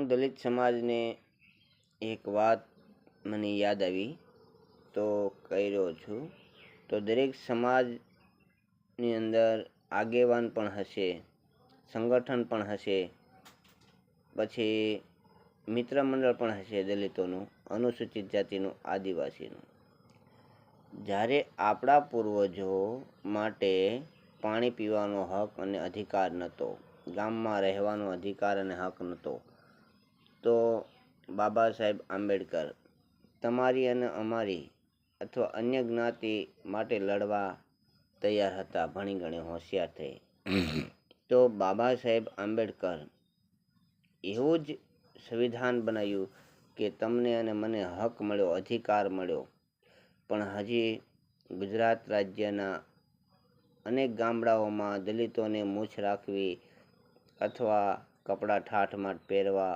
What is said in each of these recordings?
દલિત સમાજને એક વાત મને યાદ આવી તો કહી રહ્યો છું. તો દરેક સમાજની અંદર આગેવાન પણ હશે, સંગઠન પણ હશે, પછી મિત્ર મંડળ પણ હશે દલિતોનું, અનુસૂચિત જાતિનું, આદિવાસીનું. જ્યારે આપણા પૂર્વજો માટે પાણી પીવાનો હક અને અધિકાર નહોતો, ગામમાં રહેવાનો અધિકાર અને હક નહોતો, તો બાબા સાહેબ આંબેડકર તમારી અને અમારી અથવા અન્ય જ્ઞાતિ માટે લડવા તૈયાર હતા, ભણી ગણી હોશિયાર થઈ. તો બાબા સાહેબ આંબેડકર એવું જ સંવિધાન બનાવ્યું કે તમને અને મને હક મળ્યો, અધિકાર મળ્યો. પણ હજી ગુજરાત રાજ્યના અનેક ગામડાઓમાં દલિતોને મૂછ રાખવી અથવા કપડાં ઠાઠમાઠ પહેરવા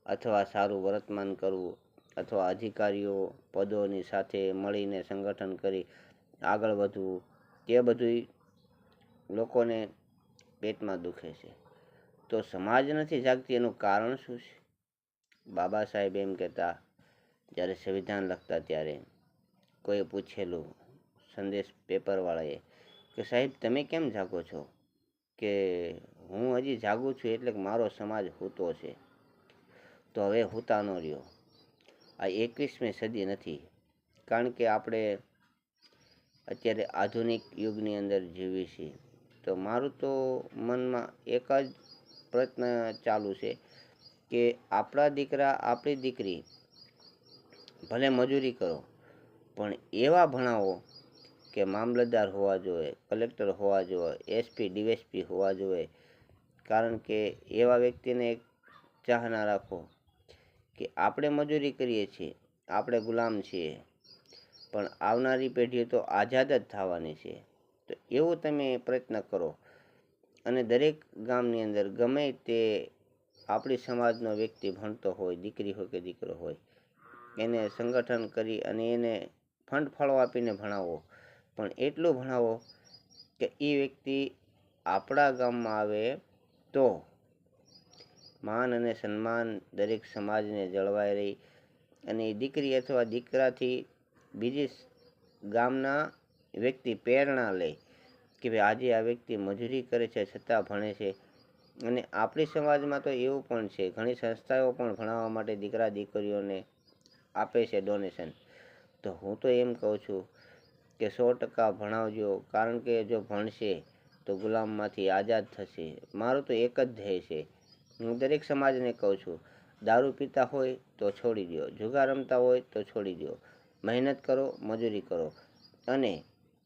અથવા સારું વર્તમાન કરવું અથવા અધિકારીઓ પદોની સાથે મળીને સંગઠન કરી આગળ વધવું, તે બધું લોકોને પેટમાં દુખે છે. તો સમાજ નથી જાગતી, એનું કારણ શું છે? બાબા સાહેબ એમ કહેતા, જ્યારે સંવિધાન લખતા ત્યારે કોઈએ પૂછેલું સંદેશ પેપરવાળાએ કે સાહેબ તમે કેમ જાગો છો? કે હું હજી જાગું છું એટલે કે મારો સમાજ સૂતો છે. તો હવે સૂતા ન રહ્યો. આ 21મી સદી નથી, કારણ કે આપણે અત્યારે આધુનિક યુગની અંદર જીવીએ છીએ. તો મારું તો મનમાં એક જ પ્રયત્ન ચાલુ છે કે આપણા દીકરા આપણી દીકરી ભલે મજૂરી કરો પણ એવા ભણાવો કે મામલતદાર હોવા જોઈએ, કલેક્ટર હોવા જોઈએ, એસપી ડીએસપી હોવા જોઈએ. કારણ કે એવા વ્યક્તિને એક ચાહના રાખો કે આપણે મજૂરી કરીએ છીએ, આપણે ગુલામ છીએ, પણ આવનારી પેઢીઓ તો આઝાદ જ થવાની છે. તો એવું તમે પ્રયત્ન કરો અને દરેક ગામની અંદર ગમે તે આપણી સમાજનો વ્યક્તિ ભણતો હોય, દીકરી હોય કે દીકરો હોય, એને સંગઠન કરી અને એને ફંડ ફાળો આપીને ભણાવો. પણ એટલું ભણાવો કે એ વ્યક્તિ આપણા ગામમાં આવે તો માન અને સન્માન દરેક સમાજને જળવાઈ રહી અને એ દીકરી અથવા દીકરાથી બીજી ગામના વ્યક્તિ પ્રેરણા લે કે ભાઈ આજે આ વ્યક્તિ મજૂરી કરે છે છતાં ભણે છે. અને આપણી સમાજમાં તો એવું પણ છે, ઘણી સંસ્થાઓ પણ ભણાવવા માટે દીકરા દીકરીઓને આપે છે ડોનેશન. તો હું તો એમ કહું છું કે 100% ભણાવજો, કારણ કે જો ભણશે તો ગુલામમાંથી આઝાદ થશે. મારું તો એક જ ધ્યેય છે. હું દરેક સમાજને કહું છું, દારૂ પીતા હોય તો છોડી દો, જુગાર રમતા હોય તો છોડી દો, મહેનત કરો, મજૂરી કરો. અને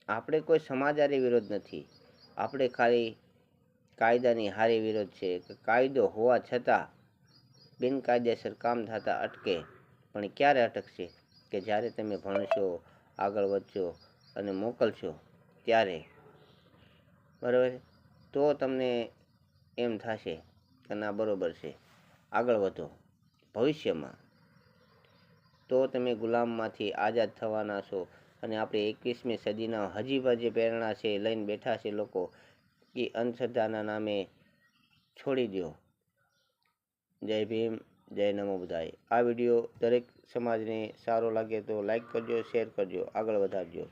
આપણે કોઈ સમાજ હારે વિરોધ નથી, આપણે ખાલી કાયદાની હારે વિરોધ છે કે કાયદો હોવા છતાં બિનકાયદેસર કામ થતા અટકે. પણ ક્યારે અટકશે? કે જ્યારે તમે ભણશો, આગળ વધશો અને મોકલશો ત્યારે, બરાબર, તો તમને એમ થશે કે ના બરાબર છે, આગળ વધો. ભવિષ્યમાં તો તમે ગુલામમાંથી આઝાદ થવાના છો. અને આપણે 21મી સદીના હજી પણ જે પ્રેરણા છે લઈને બેઠા છે લોકો, એ અંધશ્રદ્ધાના નામે છોડી દો. જય ભીમ, જય નમો બધાય. આ વિડીયો દરેક સમાજને સારો લાગે તો લાઈક કરજો, શેર કરજો, આગળ વધારજો.